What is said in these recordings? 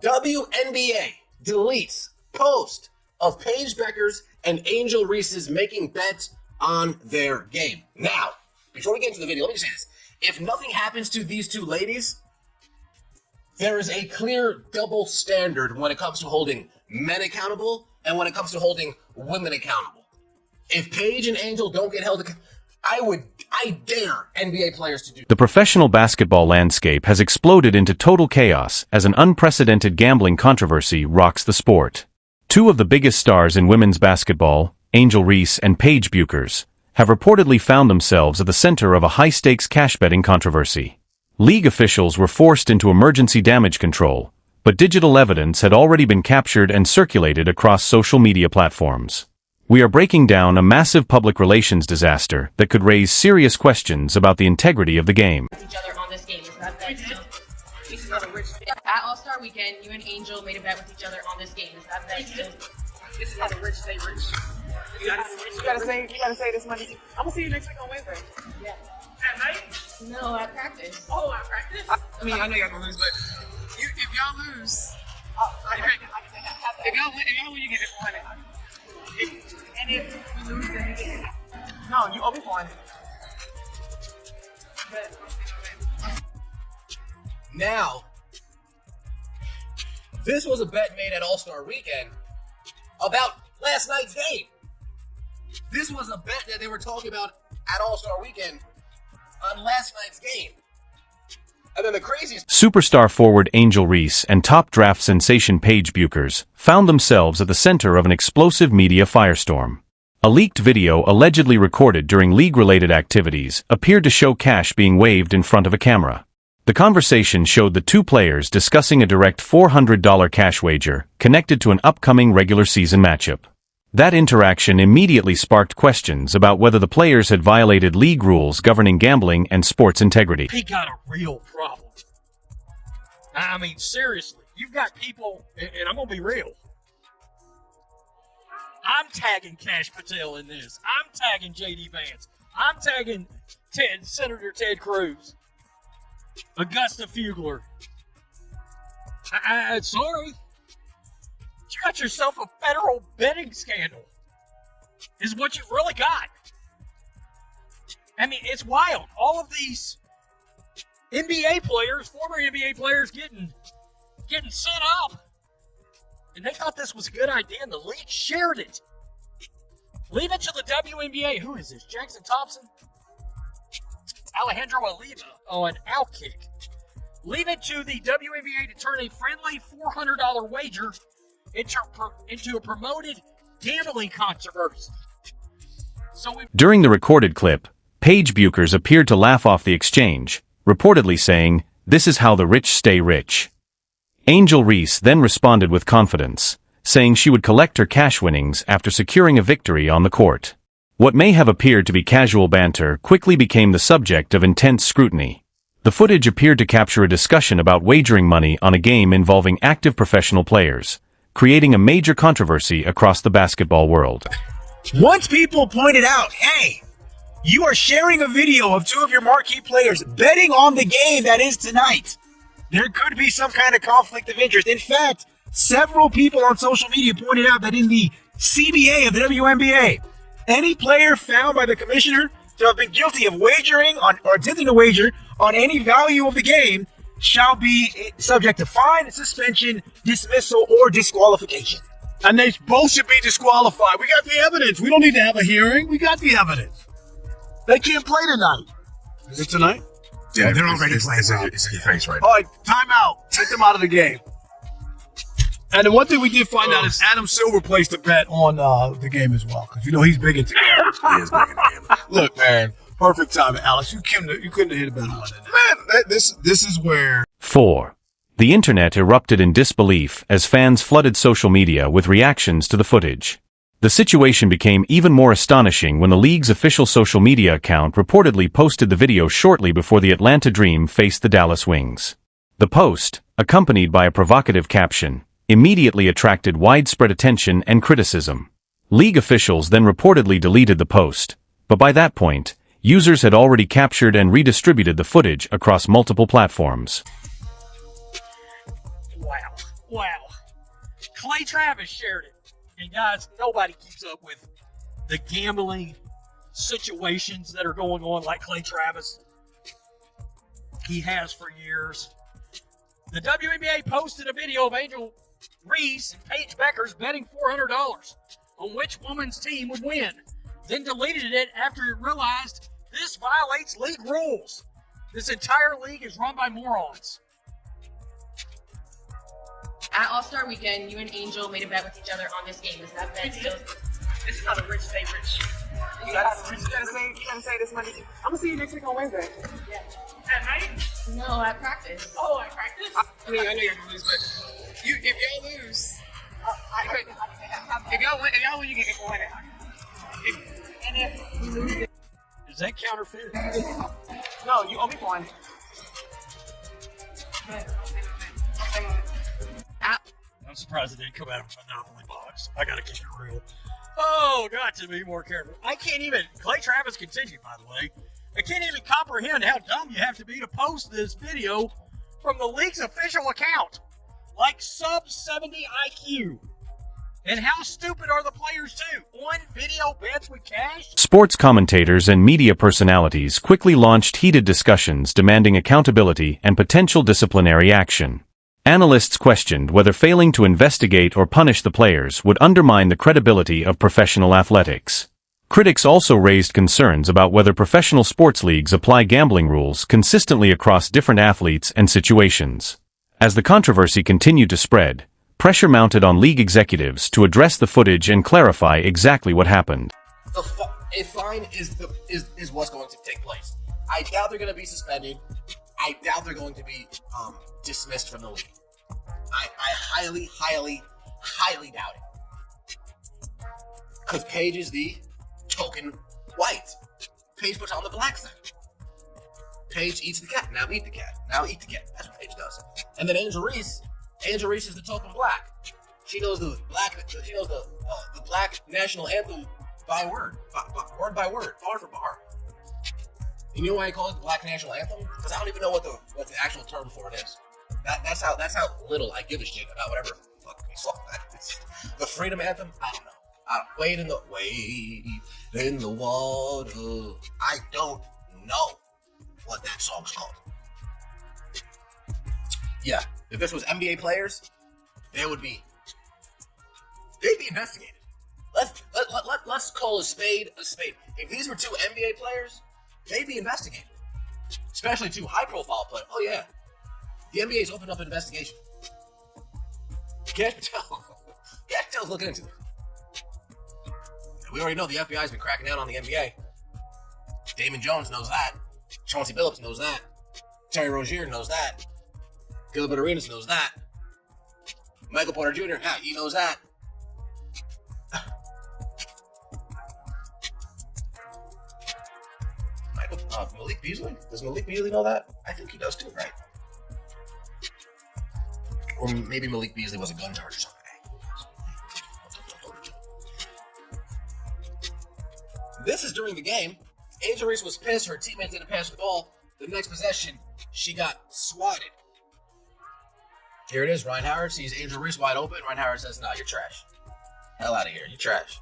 WNBA deletes post of Paige Bueckers and Angel Reese's making bets on their game. Now, before we get into the video, let me just say this. If nothing happens to these two ladies, there is a clear double standard when it comes to holding men accountable and when it comes to holding women accountable. If Paige and Angel don't get held accountable, I dare NBA players to do. The professional basketball landscape has exploded into total chaos as an unprecedented gambling controversy rocks the sport. Two of the biggest stars in women's basketball, Angel Reese and Paige Bueckers, have reportedly found themselves at the center of a high-stakes cash betting controversy. League officials were forced into emergency damage control, but digital evidence had already been captured and circulated across social media platforms. We are breaking down a massive public relations disaster that could raise serious questions about the integrity of the game. Each other on this game. Is that bet still? At All-Star Weekend, you and Angel made a bet with each other on this game. Is that bet still? This is how the rich stay rich. You gotta say this money. I'm gonna see you next week on Wednesday. Yeah. At night? No, at practice. Oh, at practice? I mean, I know y'all gonna lose, but if y'all lose, if y'all win, you get it 400. And if we lose, then you get it. No, you owe me 400. Now, this was a bet made at All-Star Weekend about last night's game. This was a bet that they were talking about at All-Star Weekend on last night's game. And then the craziest... Superstar forward Angel Reese and top draft sensation Paige Bueckers found themselves at the center of an explosive media firestorm. A leaked video allegedly recorded during league-related activities appeared to show cash being waved in front of a camera. The conversation showed the two players discussing a direct $400 cash wager connected to an upcoming regular season matchup. That interaction immediately sparked questions about whether the players had violated league rules governing gambling and sports integrity. He got a real problem. I mean, seriously, you've got people, and I'm going to be real. I'm tagging Cash Patel in this. I'm tagging J.D. Vance. I'm tagging Senator Ted Cruz. Augusta Fugler. Sorry. You got yourself a federal betting scandal. Is what you've really got. I mean, it's wild. All of these NBA players, former NBA players getting sent up. And they thought this was a good idea, and the league shared it. Leave it to the WNBA. Who is this? Jackson Thompson? Alejandro Oliva on Outkick. Leave it to the WNBA to turn a friendly $400 wager into a promoted gambling controversy. During the recorded clip, Paige Bueckers appeared to laugh off the exchange, reportedly saying, "This is how the rich stay rich." Angel Reese then responded with confidence, saying she would collect her cash winnings after securing a victory on the court. What may have appeared to be casual banter quickly became the subject of intense scrutiny. The footage appeared to capture a discussion about wagering money on a game involving active professional players, creating a major controversy across the basketball world. Once people pointed out, hey, you are sharing a video of two of your marquee players betting on the game that is tonight, there could be some kind of conflict of interest. In fact, several people on social media pointed out that in the CBA of the WNBA, any player found by the commissioner to have been guilty of wagering on or attempting to wager on any value of the game shall be subject to fine, suspension, dismissal, or disqualification. And they both should be disqualified. We got the evidence. We don't need to have a hearing. We got the evidence. They can't play tonight. Is it tonight? Yeah, they're already playing. It's in your face right now. All right, time out. Take them out of the game. And the one thing we did find out is Adam Silver placed a bet on the game as well. Because, you know, he's big into gambling. He is big into gambling. Look, man, perfect timing, Alex. You couldn't have hit a bet on that. Man, this is where... 4. The internet erupted in disbelief as fans flooded social media with reactions to the footage. The situation became even more astonishing when the league's official social media account reportedly posted the video shortly before the Atlanta Dream faced the Dallas Wings. The post, accompanied by a provocative caption, immediately attracted widespread attention and criticism. League officials then reportedly deleted the post, but by that point, users had already captured and redistributed the footage across multiple platforms. Wow. Wow. Clay Travis shared it. And guys, nobody keeps up with the gambling situations that are going on like Clay Travis. He has for years. The WNBA posted a video of Angel Reese and Paige Bueckers betting $400 on which woman's team would win, then deleted it after it realized this violates league rules. This entire league is run by morons. At All-Star Weekend, you and Angel made a bet with each other on this game. Is that bet still? This is how the rich stay rich. You gotta say this money. I'm gonna see you next week on Wednesday. Yeah. At night? No, at practice. Oh, at practice? I know you're gonna lose, but if y'all lose, if y'all win, you get $400. And if you lose, Is that counterfeit? no, you owe me $400. I'm surprised it didn't come out of a Monopoly box. I gotta keep it real. Oh, got to be more careful. I can't even, Clay Travis continued, by the way. I can't even comprehend how dumb you have to be to post this video from the league's official account. Like sub 70 IQ. And how stupid are the players too? One video bets with cash? Sports commentators and media personalities quickly launched heated discussions demanding accountability and potential disciplinary action. Analysts questioned whether failing to investigate or punish the players would undermine the credibility of professional athletics. Critics also raised concerns about whether professional sports leagues apply gambling rules consistently across different athletes and situations. As the controversy continued to spread, pressure mounted on league executives to address the footage and clarify exactly what happened. A fine is what's going to take place. I doubt they're going to be suspended. I doubt they're going to be dismissed from the league. I highly, highly, highly doubt it. Because Paige is the token white. Paige puts on the black side. Paige eats the cat. Now eat the cat. Now eat the cat. That's what Paige does. And then Angel Reese is the token black. She knows the black. She knows the black national anthem by word by word, bar for bar. You know why I call it the Black National Anthem? Because I don't even know what the actual term for it is. That's how little I give a shit about whatever fucking song that is. The Freedom Anthem? I don't know. Wade in the water. I don't know what that song's called. Yeah, if this was NBA players, they'd be investigated. Let's call a spade a spade. If these were two NBA players, they'd be investigated. Especially two high-profile players. Oh, yeah. The NBA's opened up an investigation. Cash Patel's looking into it. We already know the FBI's been cracking down on the NBA. Damon Jones knows that. Chauncey Billups knows that. Terry Rozier knows that. Gilbert Arenas knows that. Michael Porter Jr., yeah, he knows that. Malik Beasley? Does Malik Beasley know that? I think he does too, right? Or maybe Malik Beasley was a gun charge or something. This is during the game. Angel Reese was pissed her teammate didn't pass the ball. The next possession, she got swatted. Here it is. Ryan Howard sees Angel Reese wide open. Ryan Howard says, "No, you're trash. Hell out of here. You're trash.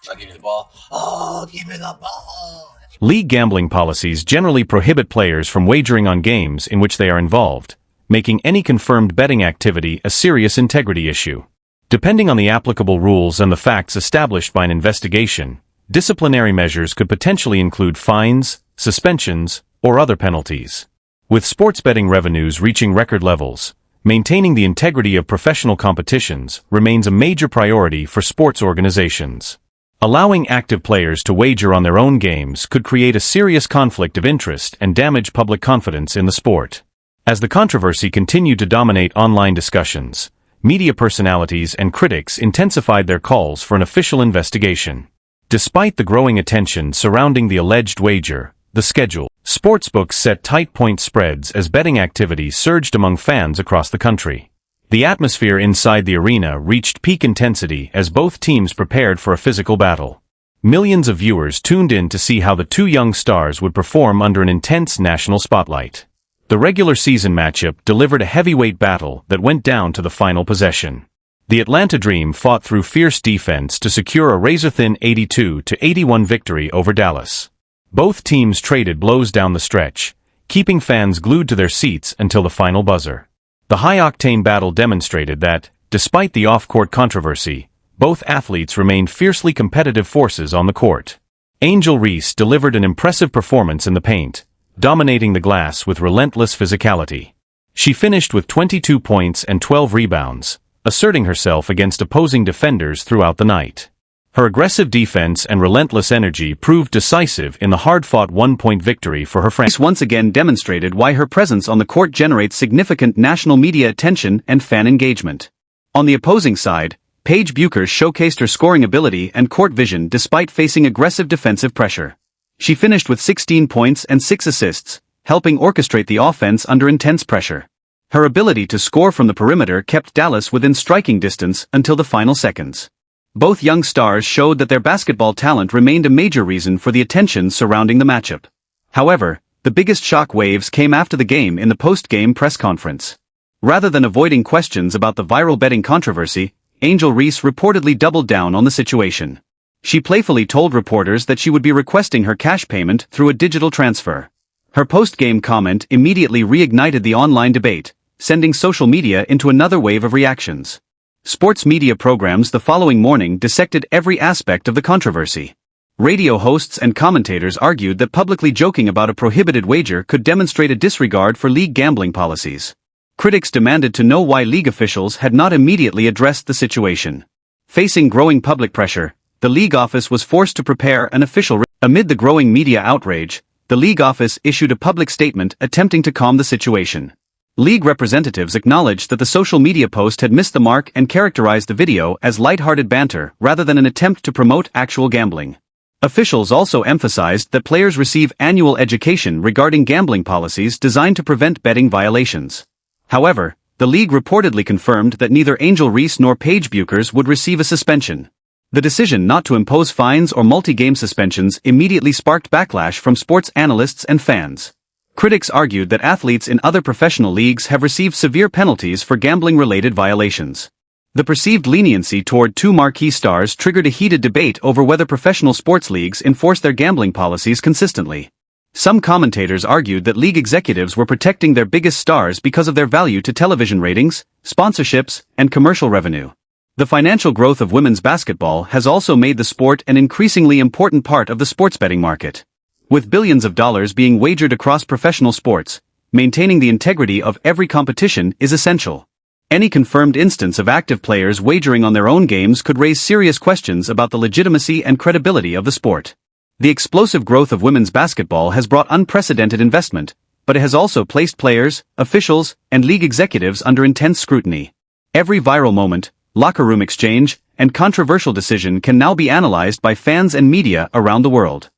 I'll give you the ball." Oh, give me the ball. League gambling policies generally prohibit players from wagering on games in which they are involved, making any confirmed betting activity a serious integrity issue. Depending on the applicable rules and the facts established by an investigation, disciplinary measures could potentially include fines, suspensions, or other penalties. With sports betting revenues reaching record levels, maintaining the integrity of professional competitions remains a major priority for sports organizations. Allowing active players to wager on their own games could create a serious conflict of interest and damage public confidence in the sport. As the controversy continued to dominate online discussions, media personalities and critics intensified their calls for an official investigation. Despite the growing attention surrounding the alleged wager, the schedule, sportsbooks set tight point spreads as betting activity surged among fans across the country. The atmosphere inside the arena reached peak intensity as both teams prepared for a physical battle. Millions of viewers tuned in to see how the two young stars would perform under an intense national spotlight. The regular season matchup delivered a heavyweight battle that went down to the final possession. The Atlanta Dream fought through fierce defense to secure a razor-thin 82-81 victory over Dallas. Both teams traded blows down the stretch, keeping fans glued to their seats until the final buzzer. The high-octane battle demonstrated that, despite the off-court controversy, both athletes remained fiercely competitive forces on the court. Angel Reese delivered an impressive performance in the paint, dominating the glass with relentless physicality. She finished with 22 points and 12 rebounds, asserting herself against opposing defenders throughout the night. Her aggressive defense and relentless energy proved decisive in the hard-fought one-point victory for her franchise. Reese once again demonstrated why her presence on the court generates significant national media attention and fan engagement. On the opposing side, Paige Bueckers showcased her scoring ability and court vision despite facing aggressive defensive pressure. She finished with 16 points and 6 assists, helping orchestrate the offense under intense pressure. Her ability to score from the perimeter kept Dallas within striking distance until the final seconds. Both young stars showed that their basketball talent remained a major reason for the attention surrounding the matchup. However, the biggest shock waves came after the game in the post-game press conference. Rather than avoiding questions about the viral betting controversy, Angel Reese reportedly doubled down on the situation. She playfully told reporters that she would be requesting her cash payment through a digital transfer. Her post-game comment immediately reignited the online debate, sending social media into another wave of reactions. Sports media programs the following morning dissected every aspect of the controversy. Radio hosts and commentators argued that publicly joking about a prohibited wager could demonstrate a disregard for league gambling policies. Critics demanded to know why league officials had not immediately addressed the situation. Facing growing public pressure, the league office was forced to prepare an official. Amid the growing media outrage, the league office issued a public statement attempting to calm the situation. League representatives acknowledged that the social media post had missed the mark and characterized the video as lighthearted banter rather than an attempt to promote actual gambling. Officials also emphasized that players receive annual education regarding gambling policies designed to prevent betting violations. However, the league reportedly confirmed that neither Angel Reese nor Paige Bueckers would receive a suspension. The decision not to impose fines or multi-game suspensions immediately sparked backlash from sports analysts and fans. Critics argued that athletes in other professional leagues have received severe penalties for gambling-related violations. The perceived leniency toward two marquee stars triggered a heated debate over whether professional sports leagues enforce their gambling policies consistently. Some commentators argued that league executives were protecting their biggest stars because of their value to television ratings, sponsorships, and commercial revenue. The financial growth of women's basketball has also made the sport an increasingly important part of the sports betting market. With billions of dollars being wagered across professional sports, maintaining the integrity of every competition is essential. Any confirmed instance of active players wagering on their own games could raise serious questions about the legitimacy and credibility of the sport. The explosive growth of women's basketball has brought unprecedented investment, but it has also placed players, officials, and league executives under intense scrutiny. Every viral moment, locker room exchange, and controversial decision can now be analyzed by fans and media around the world.